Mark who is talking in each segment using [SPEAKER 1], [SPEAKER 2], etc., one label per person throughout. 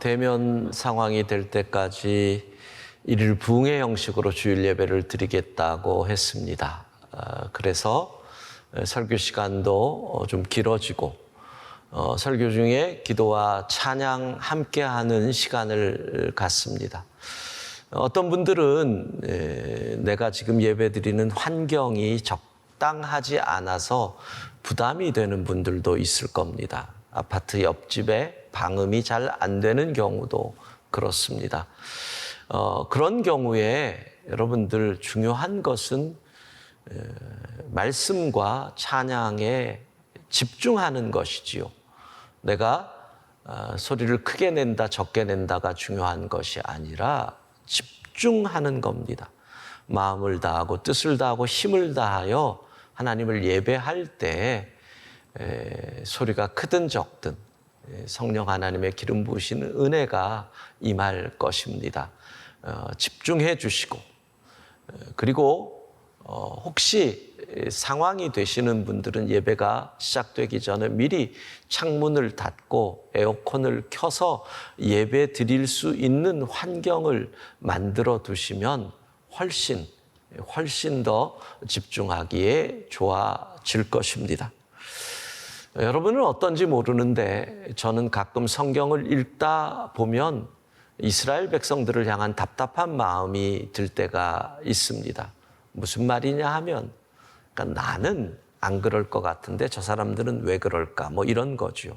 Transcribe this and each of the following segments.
[SPEAKER 1] 대면 상황이 될 때까지 일일 부흥의 형식으로 주일 예배를 드리겠다고 했습니다. 그래서 설교 시간도 좀 길어지고 설교 중에 기도와 찬양 함께하는 시간을 갖습니다. 어떤 분들은 내가 지금 예배드리는 환경이 적당하지 않아서 부담이 되는 분들도 있을 겁니다. 아파트 옆집에 방음이 잘 안 되는 경우도 그렇습니다. 그런 경우에 여러분들 중요한 것은 말씀과 찬양에 집중하는 것이지요. 내가 소리를 크게 낸다, 적게 낸다가 중요한 것이 아니라 집중하는 겁니다. 마음을 다하고 뜻을 다하고 힘을 다하여 하나님을 예배할 때 소리가 크든 적든 성령 하나님의 기름 부으시는 은혜가 임할 것입니다. 집중해 주시고 그리고 혹시 상황이 되시는 분들은 예배가 시작되기 전에 미리 창문을 닫고 에어컨을 켜서 예배 드릴 수 있는 환경을 만들어 두시면 훨씬 더 집중하기에 좋아질 것입니다. 여러분은 어떤지 모르는데 저는 가끔 성경을 읽다 보면 이스라엘 백성들을 향한 답답한 마음이 들 때가 있습니다. 무슨 말이냐 하면 그러니까 나는 안 그럴 것 같은데 저 사람들은 왜 그럴까 뭐 이런 거죠.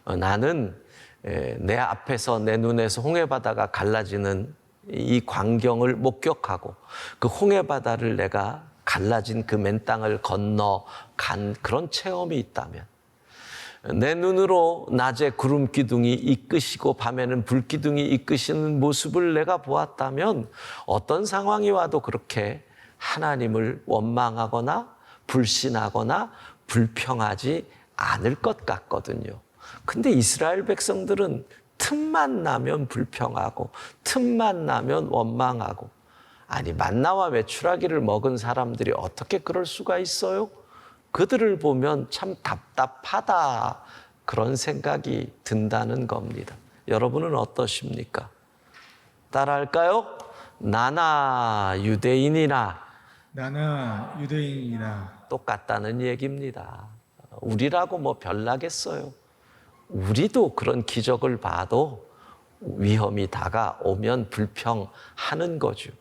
[SPEAKER 1] 나는 내 앞에서 내 눈에서 홍해바다가 갈라지는 이 광경을 목격하고 그 홍해바다를 내가 갈라진 그 맨 땅을 건너 간 그런 체험이 있다면 내 눈으로 낮에 구름 기둥이 이끄시고 밤에는 불 기둥이 이끄시는 모습을 내가 보았다면 어떤 상황이 와도 그렇게 하나님을 원망하거나 불신하거나 불평하지 않을 것 같거든요. 근데 이스라엘 백성들은 틈만 나면 불평하고 틈만 나면 원망하고 아니 만나와 메추라기를 먹은 사람들이 어떻게 그럴 수가 있어요? 그들을 보면 참 답답하다 그런 생각이 든다는 겁니다. 여러분은 어떠십니까? 따라할까요? 나나 유대인이나 똑같다는 얘기입니다. 우리라고 뭐 별나겠어요. 우리도 그런 기적을 봐도 위험이 다가오면 불평하는 거죠.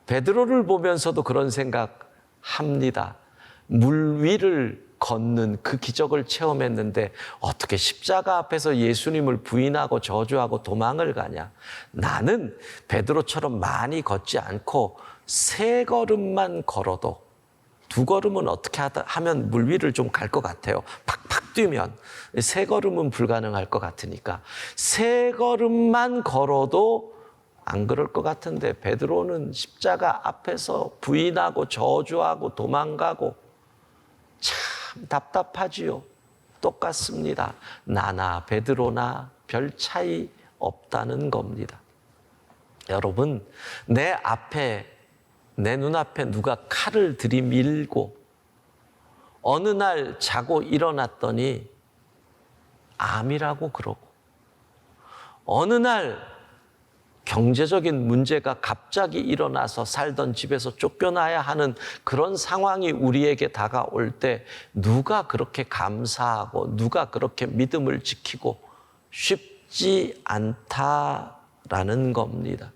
[SPEAKER 1] 베드로를 보면서도 그런 생각합니다. 물 위를 걷는 그 기적을 체험했는데 어떻게 십자가 앞에서 예수님을 부인하고 저주하고 도망을 가냐. 나는 베드로처럼 많이 걷지 않고 3걸음만 걸어도 2걸음은 어떻게 하면 물 위를 좀 갈 것 같아요. 팍팍 뛰면 3걸음은 불가능할 것 같으니까 3걸음만 걸어도 안 그럴 것 같은데 베드로는 십자가 앞에서 부인하고 저주하고 도망가고 참 답답하지요. 똑같습니다. 나나 베드로나 별 차이 없다는 겁니다. 여러분, 내 눈앞에 누가 칼을 들이밀고 어느 날 자고 일어났더니 암이라고 그러고 어느 날 경제적인 문제가 갑자기 일어나서 살던 집에서 쫓겨나야 하는 그런 상황이 우리에게 다가올 때 누가 그렇게 감사하고 누가 그렇게 믿음을 지키고 쉽지 않다라는 겁니다.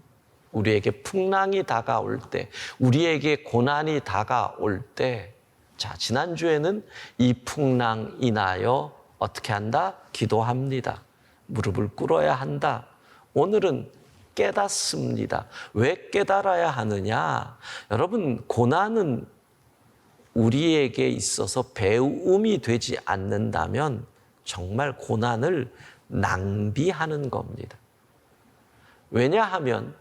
[SPEAKER 1] 우리에게 풍랑이 다가올 때, 우리에게 고난이 다가올 때, 자, 지난주에는 이 풍랑 인하여 어떻게 한다? 기도합니다. 무릎을 꿇어야 한다. 오늘은 깨닫습니다. 왜 깨달아야 하느냐? 여러분, 고난은 우리에게 있어서 배움이 되지 않는다면 정말 고난을 낭비하는 겁니다. 왜냐하면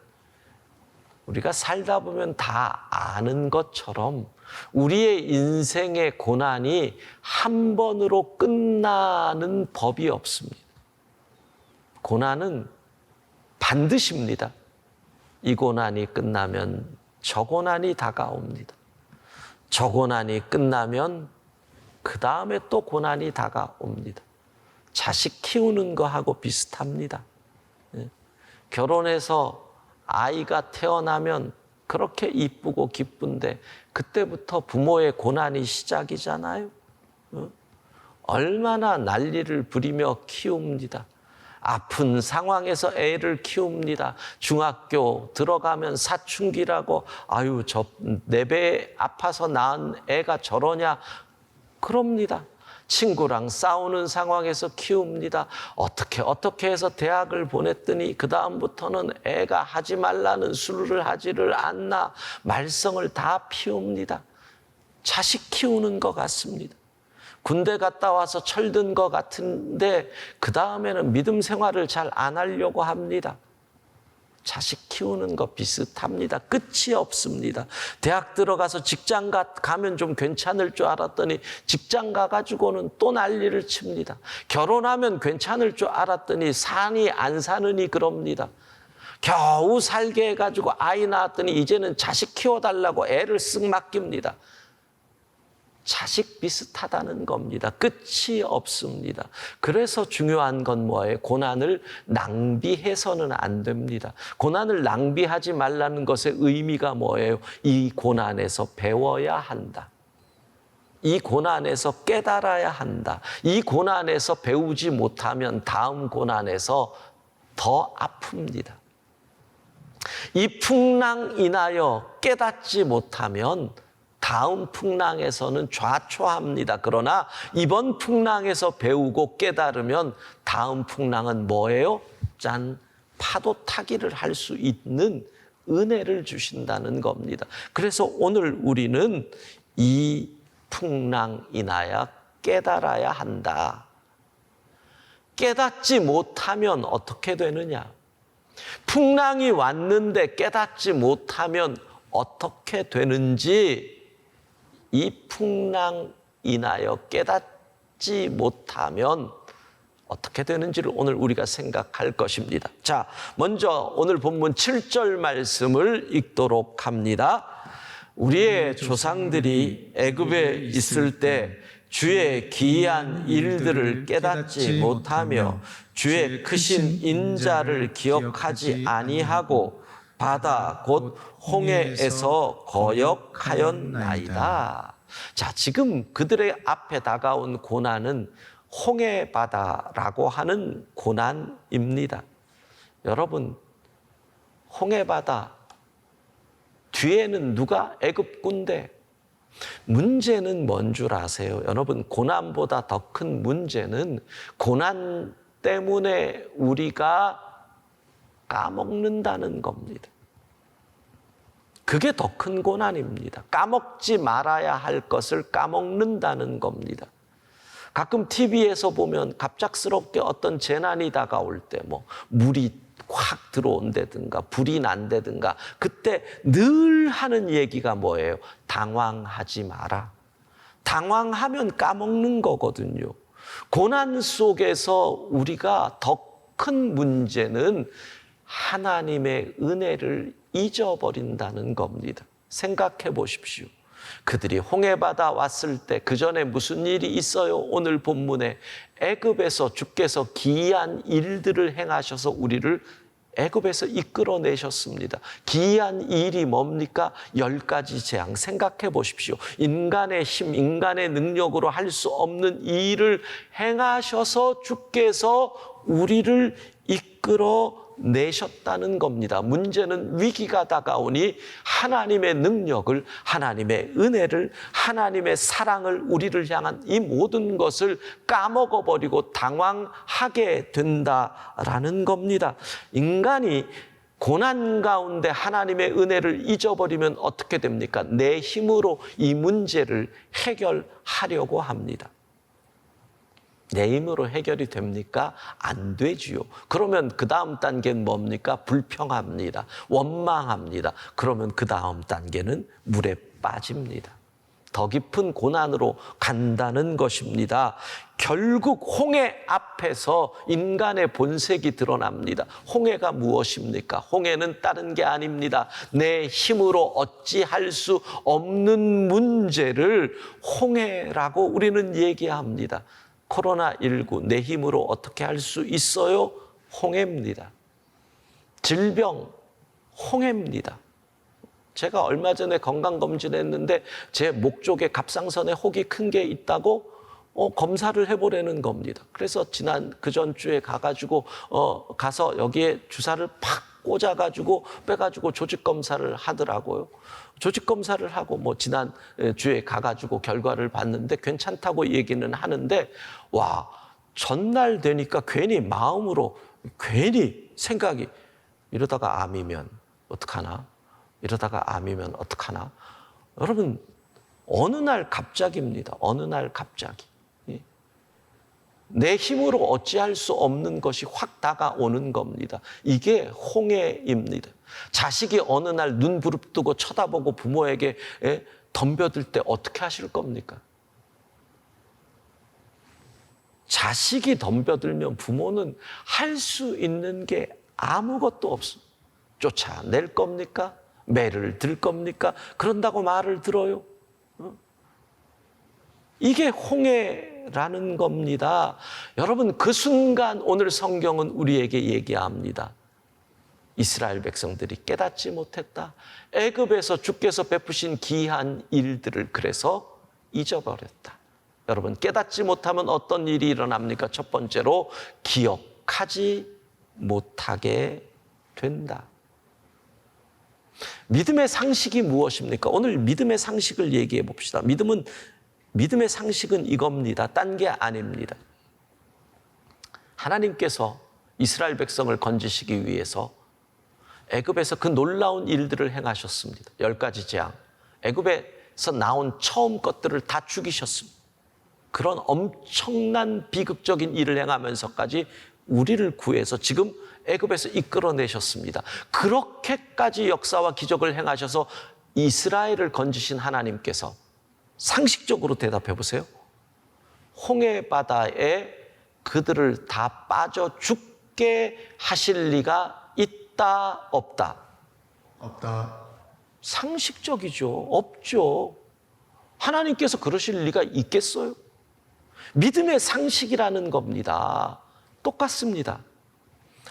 [SPEAKER 1] 우리가 살다 보면 다 아는 것처럼 우리의 인생의 고난이 한 번으로 끝나는 법이 없습니다. 고난은 반드시입니다. 이 고난이 끝나면 저 고난이 다가옵니다. 저 고난이 끝나면 그 다음에 또 고난이 다가옵니다. 자식 키우는 거하고 비슷합니다. 결혼해서 아이가 태어나면 그렇게 이쁘고 기쁜데 그때부터 부모의 고난이 시작이잖아요. 얼마나 난리를 부리며 키웁니다. 아픈 상황에서 애를 키웁니다. 중학교 들어가면 사춘기라고 아유 저 내 배 아파서 낳은 애가 저러냐 그럽니다. 친구랑 싸우는 상황에서 키웁니다. 어떻게 해서 대학을 보냈더니 그 다음부터는 애가 하지 말라는 술을 하지를 않나 말썽을 다 피웁니다. 자식 키우는 것 같습니다. 군대 갔다 와서 철든 것 같은데 그 다음에는 믿음 생활을 잘 안 하려고 합니다. 자식 키우는 거 비슷합니다. 끝이 없습니다. 대학 들어가서 직장 가면 좀 괜찮을 줄 알았더니 직장 가가지고는 또 난리를 칩니다. 결혼하면 괜찮을 줄 알았더니 사니 안 사느니 그럽니다. 겨우 살게 해가지고 아이 낳았더니 이제는 자식 키워달라고 애를 쓱 맡깁니다. 자식 비슷하다는 겁니다. 끝이 없습니다. 그래서 중요한 건 뭐예요? 고난을 낭비해서는 안 됩니다. 고난을 낭비하지 말라는 것의 의미가 뭐예요? 이 고난에서 배워야 한다. 이 고난에서 깨달아야 한다. 이 고난에서 배우지 못하면 다음 고난에서 더 아픕니다. 이 풍랑 인하여 깨닫지 못하면 다음 풍랑에서는 좌초합니다. 그러나 이번 풍랑에서 배우고 깨달으면 다음 풍랑은 뭐예요? 짠, 파도 타기를 할 수 있는 은혜를 주신다는 겁니다. 그래서 오늘 우리는 이 풍랑 인하여 깨달아야 한다. 깨닫지 못하면 어떻게 되느냐? 풍랑이 왔는데 깨닫지 못하면 어떻게 되는지 이 풍랑 인하여 깨닫지 못하면 어떻게 되는지를 오늘 우리가 생각할 것입니다. 자, 먼저 오늘 본문 7절 말씀을 읽도록 합니다. 우리의 조상들이 애굽에 있을 때 주의 기이한 일들을 깨닫지 못하며 주의 크신 인자를 기억하지 아니하고 바다 곧 홍해에서 거역하였나이다. 자, 지금 그들의 앞에 다가온 고난은 홍해바다라고 하는 고난입니다. 여러분, 홍해바다 뒤에는 누가? 애굽 군대. 문제는 뭔 줄 아세요? 여러분, 고난보다 더 큰 문제는 고난 때문에 우리가 까먹는다는 겁니다. 그게 더 큰 고난입니다. 까먹지 말아야 할 것을 까먹는다는 겁니다. 가끔 TV에서 보면 갑작스럽게 어떤 재난이 다가올 때 물이 확 들어온다든가 불이 난다든가 그때 늘 하는 얘기가 뭐예요? 당황하지 마라. 당황하면 까먹는 거거든요. 고난 속에서 우리가 더 큰 문제는 하나님의 은혜를 잊어버린다는 겁니다. 생각해 보십시오. 그들이 홍해바다 왔을 때 그 전에 무슨 일이 있어요? 오늘 본문에 애굽에서 주께서 기이한 일들을 행하셔서 우리를 애굽에서 이끌어내셨습니다. 기이한 일이 뭡니까? 10가지 재앙. 생각해 보십시오. 인간의 힘, 인간의 능력으로 할 수 없는 일을 행하셔서 주께서 우리를 이끌어내셨다는 겁니다. 문제는 위기가 다가오니 하나님의 능력을, 하나님의 은혜를, 하나님의 사랑을 우리를 향한 이 모든 것을 까먹어버리고 당황하게 된다라는 겁니다. 인간이 고난 가운데 하나님의 은혜를 잊어버리면 어떻게 됩니까? 내 힘으로 이 문제를 해결하려고 합니다. 내 힘으로 해결이 됩니까? 안 되지요. 그러면 그 다음 단계는 뭡니까? 불평합니다. 원망합니다. 그러면 그 다음 단계는 물에 빠집니다. 더 깊은 고난으로 간다는 것입니다. 결국 홍해 앞에서 인간의 본색이 드러납니다. 홍해가 무엇입니까? 홍해는 다른 게 아닙니다. 내 힘으로 어찌할 수 없는 문제를 홍해라고 우리는 얘기합니다. 코로나19 내 힘으로 어떻게 할 수 있어요? 홍해입니다. 질병, 홍해입니다. 제가 얼마 전에 건강검진을 했는데 제 목 쪽에 갑상선에 혹이 큰 게 있다고 검사를 해보려는 겁니다. 그래서 그 전주에 가서 여기에 주사를 팍 꽂아가지고 빼가지고 조직검사를 하더라고요. 조직검사를 하고 지난 주에 가가지고 결과를 봤는데 괜찮다고 얘기는 하는데, 와, 전날 되니까 괜히 마음으로 괜히 생각이, 이러다가 암이면 어떡하나? 이러다가 암이면 어떡하나? 여러분, 어느 날 갑자기입니다. 어느 날 갑자기. 내 힘으로 어찌할 수 없는 것이 확 다가오는 겁니다. 이게 홍해입니다. 자식이 어느 날 눈 부릅뜨고 쳐다보고 부모에게 덤벼들 때 어떻게 하실 겁니까? 자식이 덤벼들면 부모는 할 수 있는 게 아무것도 없습니다. 쫓아낼 겁니까? 매를 들 겁니까? 그런다고 말을 들어요? 이게 홍해라는 겁니다. 여러분, 그 순간 오늘 성경은 우리에게 얘기합니다. 이스라엘 백성들이 깨닫지 못했다. 애굽에서 주께서 베푸신 귀한 일들을 그래서 잊어버렸다. 여러분, 깨닫지 못하면 어떤 일이 일어납니까? 첫 번째로 기억하지 못하게 된다. 믿음의 상식이 무엇입니까? 오늘 믿음의 상식을 얘기해 봅시다. 믿음의 상식은 이겁니다. 딴 게 아닙니다. 하나님께서 이스라엘 백성을 건지시기 위해서 애굽에서 그 놀라운 일들을 행하셨습니다. 10가지 재앙. 애굽에서 나온 처음 것들을 다 죽이셨습니다. 그런 엄청난 비극적인 일을 행하면서까지 우리를 구해서 지금 애굽에서 이끌어내셨습니다. 그렇게까지 역사와 기적을 행하셔서 이스라엘을 건지신 하나님께서 상식적으로 대답해 보세요. 홍해 바다에 그들을 다 빠져 죽게 하실 리가 있다, 없다?
[SPEAKER 2] 없다.
[SPEAKER 1] 상식적이죠. 없죠. 하나님께서 그러실 리가 있겠어요? 믿음의 상식이라는 겁니다. 똑같습니다.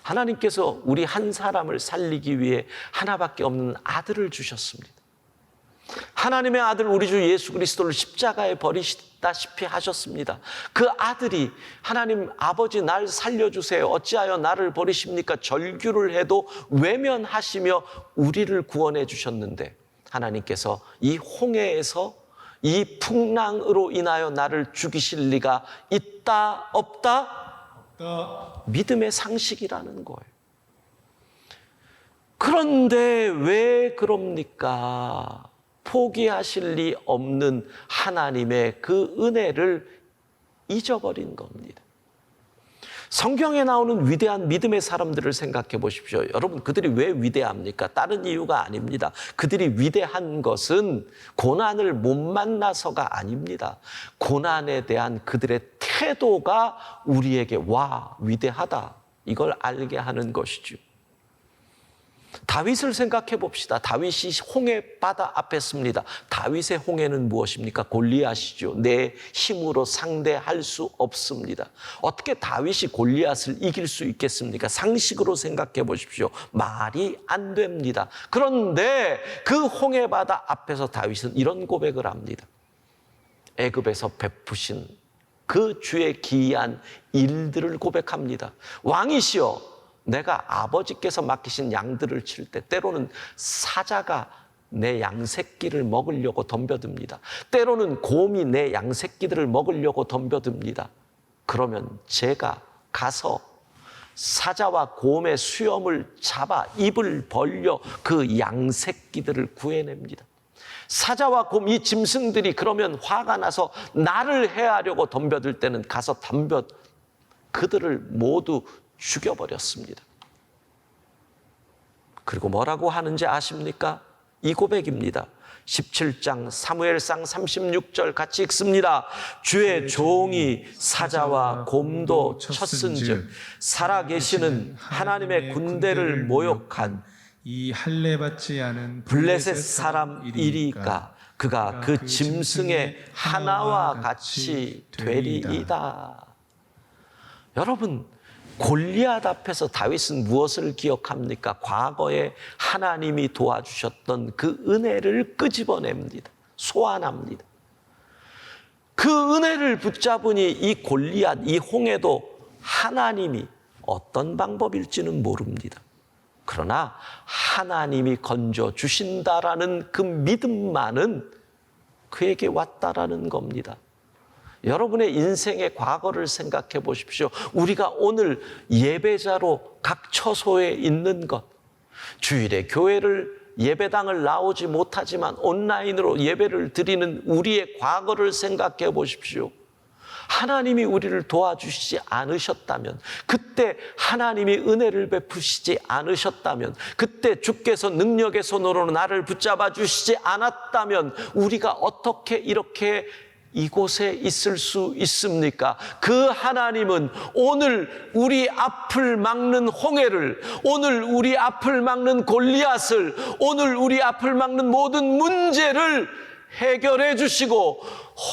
[SPEAKER 1] 하나님께서 우리 한 사람을 살리기 위해 하나밖에 없는 아들을 주셨습니다. 하나님의 아들 우리 주 예수 그리스도를 십자가에 버리시다시피 하셨습니다. 그 아들이 하나님 아버지 날 살려주세요. 어찌하여 나를 버리십니까? 절규를 해도 외면하시며 우리를 구원해 주셨는데 하나님께서 이 홍해에서 이 풍랑으로 인하여 나를 죽이실 리가 있다, 없다? 믿음의 상식이라는 거예요. 그런데 왜 그럽니까? 포기하실 리 없는 하나님의 그 은혜를 잊어버린 겁니다. 성경에 나오는 위대한 믿음의 사람들을 생각해 보십시오. 여러분, 그들이 왜 위대합니까? 다른 이유가 아닙니다. 그들이 위대한 것은 고난을 못 만나서가 아닙니다. 고난에 대한 그들의 태도가 우리에게 와, 위대하다, 이걸 알게 하는 것이죠. 다윗을 생각해 봅시다. 다윗이 홍해 바다 앞에 섭니다. 다윗의 홍해는 무엇입니까? 골리앗이죠. 내 힘으로 상대할 수 없습니다. 어떻게 다윗이 골리앗을 이길 수 있겠습니까? 상식으로 생각해 보십시오. 말이 안 됩니다. 그런데 그 홍해 바다 앞에서 다윗은 이런 고백을 합니다. 애굽에서 베푸신 그 주의 기이한 일들을 고백합니다. 왕이시여, 내가 아버지께서 맡기신 양들을 칠 때 때로는 사자가 내 양새끼를 먹으려고 덤벼듭니다. 때로는 곰이 내 양새끼들을 먹으려고 덤벼듭니다. 그러면 제가 가서 사자와 곰의 수염을 잡아 입을 벌려 그 양새끼들을 구해냅니다. 사자와 곰, 이 짐승들이 그러면 화가 나서 나를 해하려고 덤벼들 때는 가서 그들을 모두 죽여버렸습니다. 그리고 뭐라고 하는지 아십니까? 이 고백입니다. 17장 사무엘상 36절 같이 읽습니다. 주의 종이 사자와 곰도 쳤은즉 살아계시는 하나님의 군대를 모욕한
[SPEAKER 2] 이 할례받지 않은
[SPEAKER 1] 블레셋 사람이리까 그가 그 짐승의 하나와 같이 되리이다. 여러분, 골리앗 앞에서 다윗은 무엇을 기억합니까? 과거에 하나님이 도와주셨던 그 은혜를 끄집어냅니다. 소환합니다. 그 은혜를 붙잡으니 이 골리앗, 이 홍해도 하나님이 어떤 방법일지는 모릅니다. 그러나 하나님이 건져주신다라는 그 믿음만은 그에게 왔다라는 겁니다. 여러분의 인생의 과거를 생각해 보십시오. 우리가 오늘 예배자로 각 처소에 있는 것, 주일에 교회를 예배당을 나오지 못하지만 온라인으로 예배를 드리는 우리의 과거를 생각해 보십시오. 하나님이 우리를 도와주시지 않으셨다면, 그때 하나님이 은혜를 베푸시지 않으셨다면, 그때 주께서 능력의 손으로 나를 붙잡아 주시지 않았다면 우리가 어떻게 이렇게 이곳에 있을 수 있습니까? 그 하나님은 오늘 우리 앞을 막는 홍해를, 오늘 우리 앞을 막는 골리앗을, 오늘 우리 앞을 막는 모든 문제를 해결해 주시고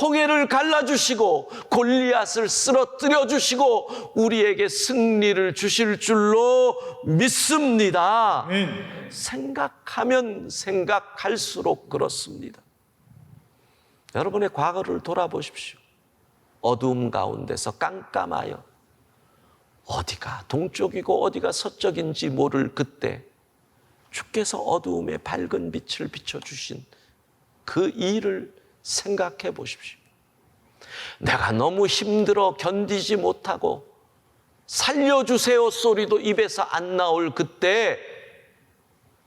[SPEAKER 1] 홍해를 갈라주시고 골리앗을 쓰러뜨려 주시고 우리에게 승리를 주실 줄로 믿습니다. 생각하면 생각할수록 그렇습니다. 여러분의 과거를 돌아보십시오. 어두움 가운데서 깜깜하여 어디가 동쪽이고 어디가 서쪽인지 모를 그때 주께서 어두움에 밝은 빛을 비춰주신 그 일을 생각해 보십시오. 내가 너무 힘들어 견디지 못하고 살려주세요 소리도 입에서 안 나올 그때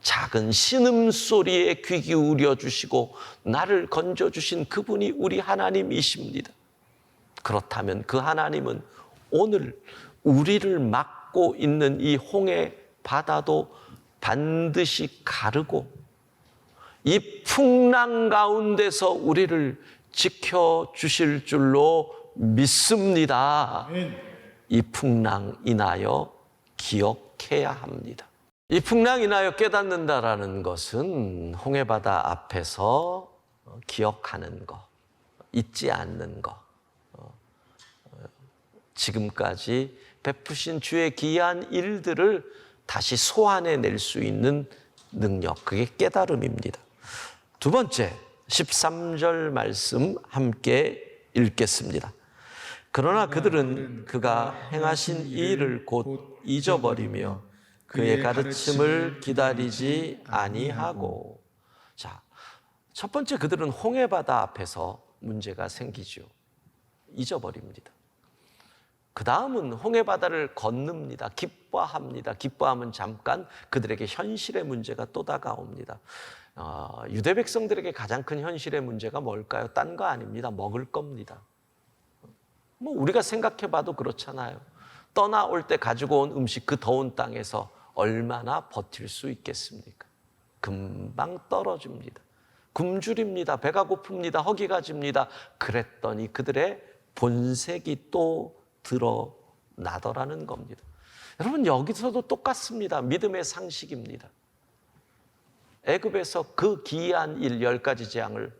[SPEAKER 1] 작은 신음소리에 귀 기울여 주시고 나를 건져주신 그분이 우리 하나님이십니다. 그렇다면 그 하나님은 오늘 우리를 막고 있는 이 홍해 바다도 반드시 가르고 이 풍랑 가운데서 우리를 지켜주실 줄로 믿습니다. 이 풍랑 인하여 기억해야 합니다. 이 풍랑 인하여 깨닫는다라는 것은 홍해바다 앞에서 기억하는 것, 잊지 않는 것, 지금까지 베푸신 주의 귀한 일들을 다시 소환해낼 수 있는 능력, 그게 깨달음입니다. 두 번째, 13절 말씀 함께 읽겠습니다. 그러나 그들은 그가 행하신 이 일을 곧 잊어버리며 그의 가르침을 기다리지 아니하고. 자, 첫 번째, 그들은 홍해바다 앞에서 문제가 생기죠. 잊어버립니다. 그 다음은 홍해바다를 건넙니다. 기뻐합니다. 기뻐하면 잠깐 그들에게 현실의 문제가 또 다가옵니다. 유대 백성들에게 가장 큰 현실의 문제가 뭘까요? 딴 거 아닙니다. 먹을 겁니다. 뭐 우리가 생각해봐도 그렇잖아요. 떠나올 때 가지고 온 음식, 그 더운 땅에서 얼마나 버틸 수 있겠습니까? 금방 떨어집니다. 굶주립니다. 배가 고픕니다. 허기가 집니다. 그랬더니 그들의 본색이 또 드러나더라는 겁니다. 여러분, 여기서도 똑같습니다. 믿음의 상식입니다. 애굽에서 그 기이한 일 10가지 재앙을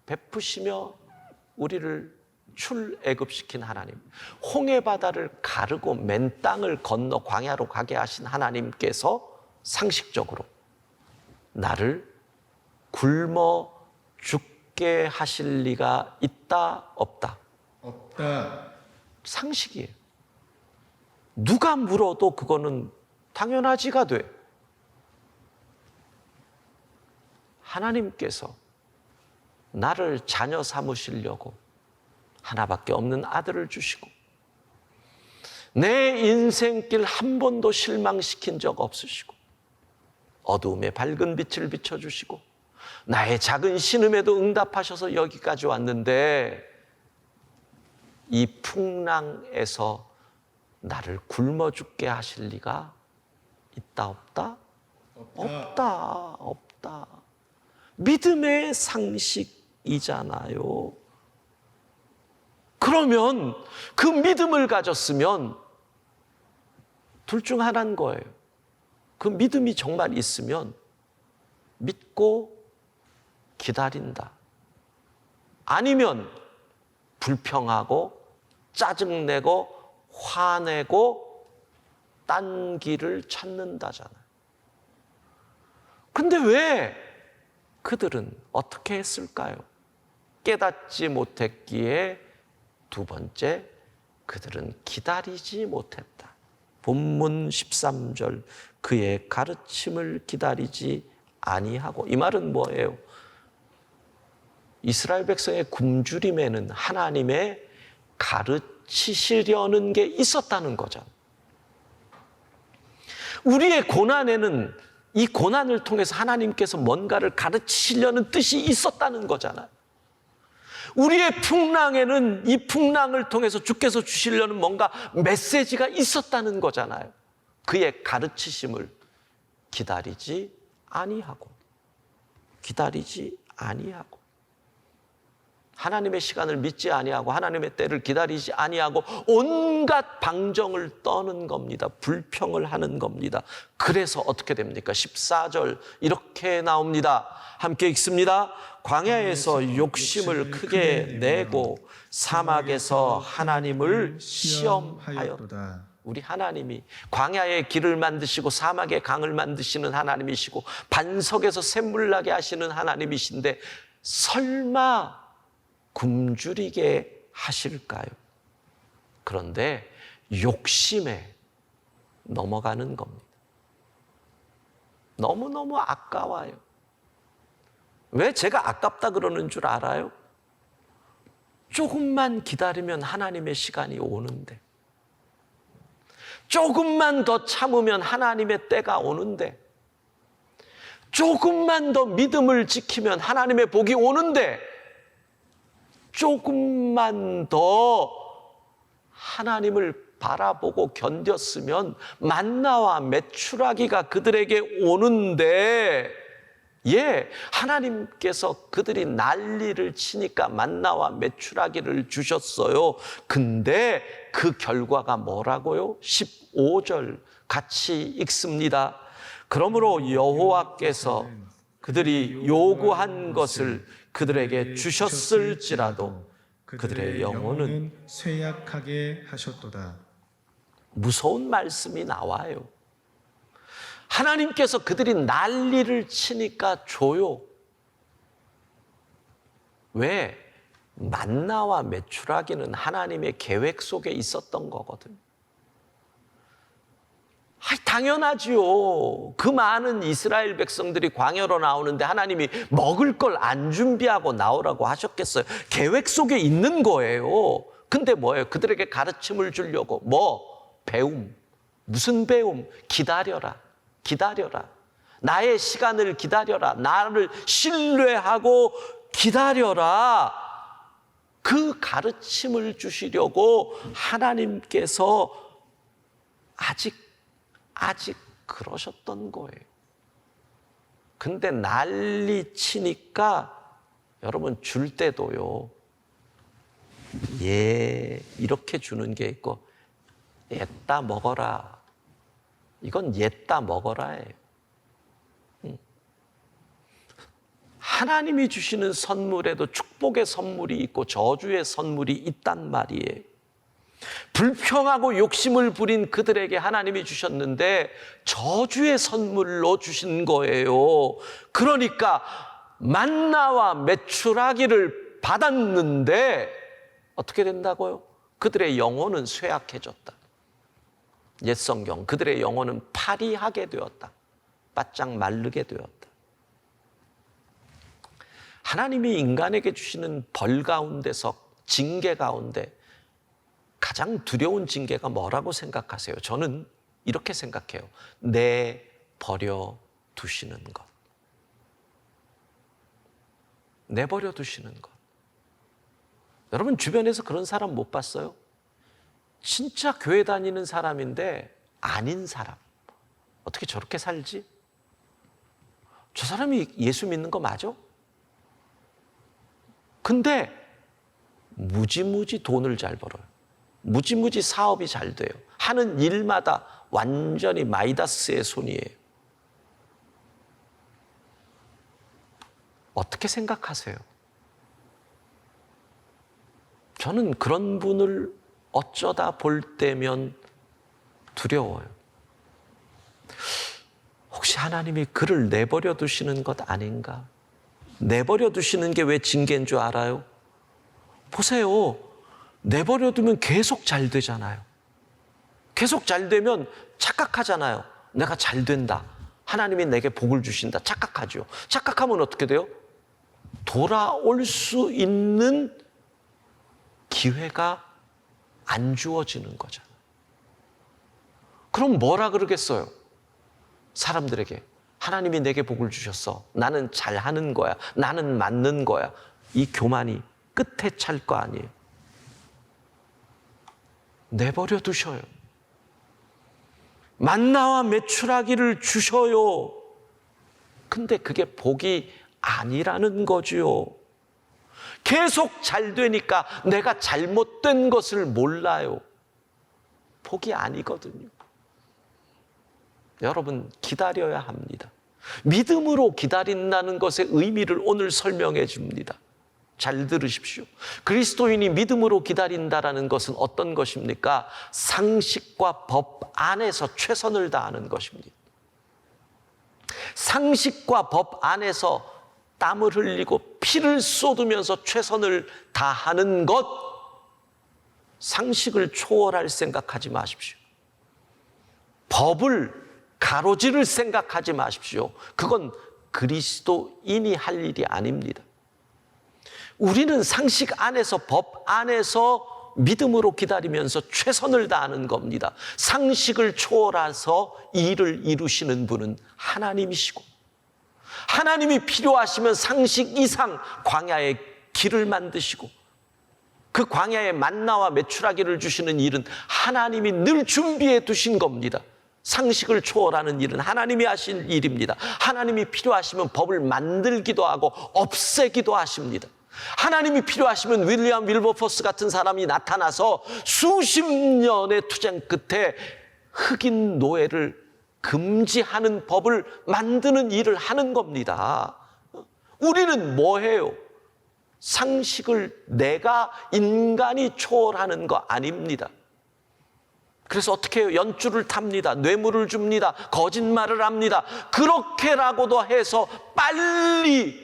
[SPEAKER 1] 베푸시며 우리를 출애굽시킨 하나님, 홍해바다를 가르고 맨 땅을 건너 광야로 가게 하신 하나님께서 상식적으로 나를 굶어 죽게 하실 리가 있다 없다?
[SPEAKER 2] 없다.
[SPEAKER 1] 상식이에요. 누가 물어도 그거는 당연하지가 돼. 하나님께서 나를 자녀 삼으시려고 하나밖에 없는 아들을 주시고 내 인생길 한 번도 실망시킨 적 없으시고 어두움에 밝은 빛을 비춰주시고 나의 작은 신음에도 응답하셔서 여기까지 왔는데 이 풍랑에서 나를 굶어 죽게 하실 리가 있다 없다? 없다. 없다. 믿음의 상식이잖아요. 그러면 그 믿음을 가졌으면 둘 중 하나인 거예요. 그 믿음이 정말 있으면 믿고 기다린다. 아니면 불평하고 짜증내고 화내고 딴 길을 찾는다잖아요. 근데 왜 그들은 어떻게 했을까요? 깨닫지 못했기에 두 번째, 그들은 기다리지 못했다. 본문 13절, 그의 가르침을 기다리지 아니하고. 이 말은 뭐예요? 이스라엘 백성의 굶주림에는 하나님의 가르치시려는 게 있었다는 거잖아요. 우리의 고난에는 이 고난을 통해서 하나님께서 뭔가를 가르치시려는 뜻이 있었다는 거잖아요. 우리의 풍랑에는 이 풍랑을 통해서 주께서 주시려는 뭔가 메시지가 있었다는 거잖아요. 그의 가르치심을 기다리지 아니하고. 하나님의 시간을 믿지 아니하고 하나님의 때를 기다리지 아니하고 온갖 방정을 떠는 겁니다. 불평을 하는 겁니다. 그래서 어떻게 됩니까? 14절 이렇게 나옵니다. 함께 읽습니다. 광야에서 욕심을 크게 내고 사막에서 하나님을 시험하였다. 우리 하나님이 광야의 길을 만드시고 사막의 강을 만드시는 하나님이시고 반석에서 샘물 나게 하시는 하나님이신데 설마 굶주리게 하실까요? 그런데 욕심에 넘어가는 겁니다. 너무너무 아까워요. 왜 제가 아깝다 그러는 줄 알아요? 조금만 기다리면 하나님의 시간이 오는데, 조금만 더 참으면 하나님의 때가 오는데, 조금만 더 믿음을 지키면 하나님의 복이 오는데, 조금만 더 하나님을 바라보고 견뎠으면 만나와 메추라기가 그들에게 오는데, 하나님께서 그들이 난리를 치니까 만나와 메추라기를 주셨어요. 근데 그 결과가 뭐라고요? 15절 같이 읽습니다. 그러므로 여호와께서 그들이 요구한 것을 그들에게 주셨을지라도 그들의 영혼은
[SPEAKER 2] 쇠약하게 하셨도다.
[SPEAKER 1] 무서운 말씀이 나와요. 하나님께서 그들이 난리를 치니까 줘요. 왜? 만나와 메추라기는 하나님의 계획 속에 있었던 거거든요. 당연하지요. 그 많은 이스라엘 백성들이 광야로 나오는데 하나님이 먹을 걸 안 준비하고 나오라고 하셨겠어요? 계획 속에 있는 거예요. 근데 뭐예요? 그들에게 가르침을 주려고 배움. 무슨 배움? 기다려라. 나의 시간을 기다려라. 나를 신뢰하고 기다려라. 그 가르침을 주시려고 하나님께서 아직 그러셨던 거예요. 근데 난리 치니까 여러분 줄 때도요. 이렇게 주는 게 있고 옛다 먹어라. 이건 옛다 먹어라예요. 하나님이 주시는 선물에도 축복의 선물이 있고 저주의 선물이 있단 말이에요. 불평하고 욕심을 부린 그들에게 하나님이 주셨는데 저주의 선물로 주신 거예요. 그러니까 만나와 메추라기를 받았는데 어떻게 된다고요? 그들의 영혼은 쇠약해졌다. 옛 성경, 그들의 영혼은 파리하게 되었다. 바짝 마르게 되었다. 하나님이 인간에게 주시는 벌 가운데서 징계 가운데 가장 두려운 징계가 뭐라고 생각하세요? 저는 이렇게 생각해요. 내버려 두시는 것. 내버려 두시는 것. 여러분 주변에서 그런 사람 못 봤어요? 진짜 교회 다니는 사람인데 아닌 사람. 어떻게 저렇게 살지? 저 사람이 예수 믿는 거 맞아? 근데 무지무지 돈을 잘 벌어요. 무지무지 사업이 잘 돼요. 하는 일마다 완전히 마이다스의 손이에요. 어떻게 생각하세요? 저는 그런 분을 어쩌다 볼 때면 두려워요. 하나님이 그를 내버려 두시는 것 아닌가? 내버려 두시는 게 왜 징계인 줄 알아요? 보세요. 내버려 두면 계속 잘 되잖아요. 계속 잘 되면 착각하잖아요. 내가 잘 된다. 하나님이 내게 복을 주신다. 착각하죠. 착각하면 어떻게 돼요? 돌아올 수 있는 기회가 안 주어지는 거잖아요. 그럼 뭐라 그러겠어요? 사람들에게 하나님이 내게 복을 주셨어. 나는 잘하는 거야. 나는 맞는 거야. 이 교만이 끝에 찰 거 아니에요. 내버려 두셔요. 만나와 메추라기를 주셔요. 근데 그게 복이 아니라는 거지요. 계속 잘 되니까 내가 잘못된 것을 몰라요. 복이 아니거든요. 여러분, 기다려야 합니다. 믿음으로 기다린다는 것의 의미를 오늘 설명해 줍니다. 잘 들으십시오. 그리스도인이 믿음으로 기다린다는 것은 어떤 것입니까? 상식과 법 안에서 최선을 다하는 것입니다. 상식과 법 안에서 땀을 흘리고 피를 쏟으면서 최선을 다하는 것, 상식을 초월할 생각하지 마십시오. 법을 가로지를 생각하지 마십시오. 그건 그리스도인이 할 일이 아닙니다. 우리는 상식 안에서 법 안에서 믿음으로 기다리면서 최선을 다하는 겁니다. 상식을 초월해서 일을 이루시는 분은 하나님이시고, 하나님이 필요하시면 상식 이상 광야에 길을 만드시고, 그 광야에 만나와 메추라기를 주시는 일은 하나님이 늘 준비해 두신 겁니다. 상식을 초월하는 일은 하나님이 하신 일입니다. 하나님이 필요하시면 법을 만들기도 하고 없애기도 하십니다. 하나님이 필요하시면 윌리엄 윌버포스 같은 사람이 나타나서 수십 년의 투쟁 끝에 흑인 노예를 금지하는 법을 만드는 일을 하는 겁니다. 우리는 뭐 해요? 상식을 내가 인간이 초월하는 거 아닙니다. 그래서 어떻게 해요? 연줄을 탑니다. 뇌물을 줍니다. 거짓말을 합니다. 그렇게라고도 해서 빨리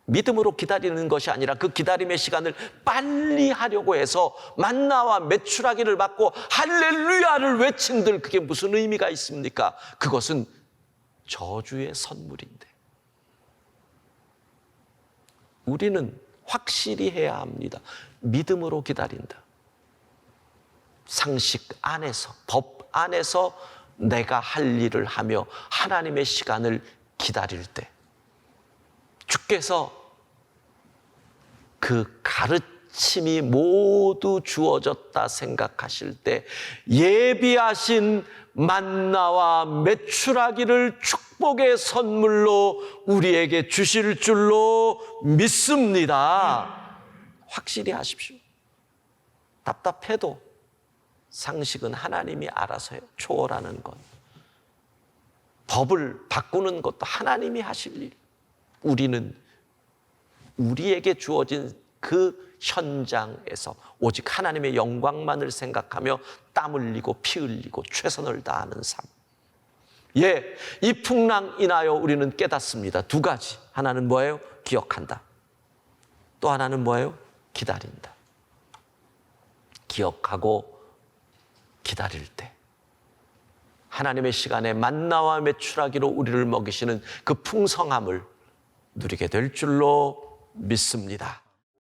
[SPEAKER 1] 믿음으로 기다리는 것이 아니라 그 기다림의 시간을 빨리 하려고 해서 만나와 메추라기를 받고 할렐루야를 외친들 그게 무슨 의미가 있습니까? 그것은 저주의 선물인데 우리는 확실히 해야 합니다. 믿음으로 기다린다. 상식 안에서, 법 안에서 내가 할 일을 하며 하나님의 시간을 기다릴 때 주께서 그 가르침이 모두 주어졌다 생각하실 때 예비하신 만나와 메추라기를 축복의 선물로 우리에게 주실 줄로 믿습니다. 확실히 하십시오. 답답해도 상식은 하나님이 알아서 해요. 초월하는 것. 법을 바꾸는 것도 하나님이 하실 일. 우리는 우리에게 주어진 그 현장에서 오직 하나님의 영광만을 생각하며 땀 흘리고 피 흘리고 최선을 다하는 삶. 예, 이 풍랑 인하여 우리는 깨닫습니다. 두 가지. 하나는 뭐예요? 기억한다. 또 하나는 뭐예요? 기다린다. 기억하고 기다릴 때 하나님의 시간에 만나와 메추라기로 우리를 먹이시는 그 풍성함을 누리게 될 줄로 믿습니다.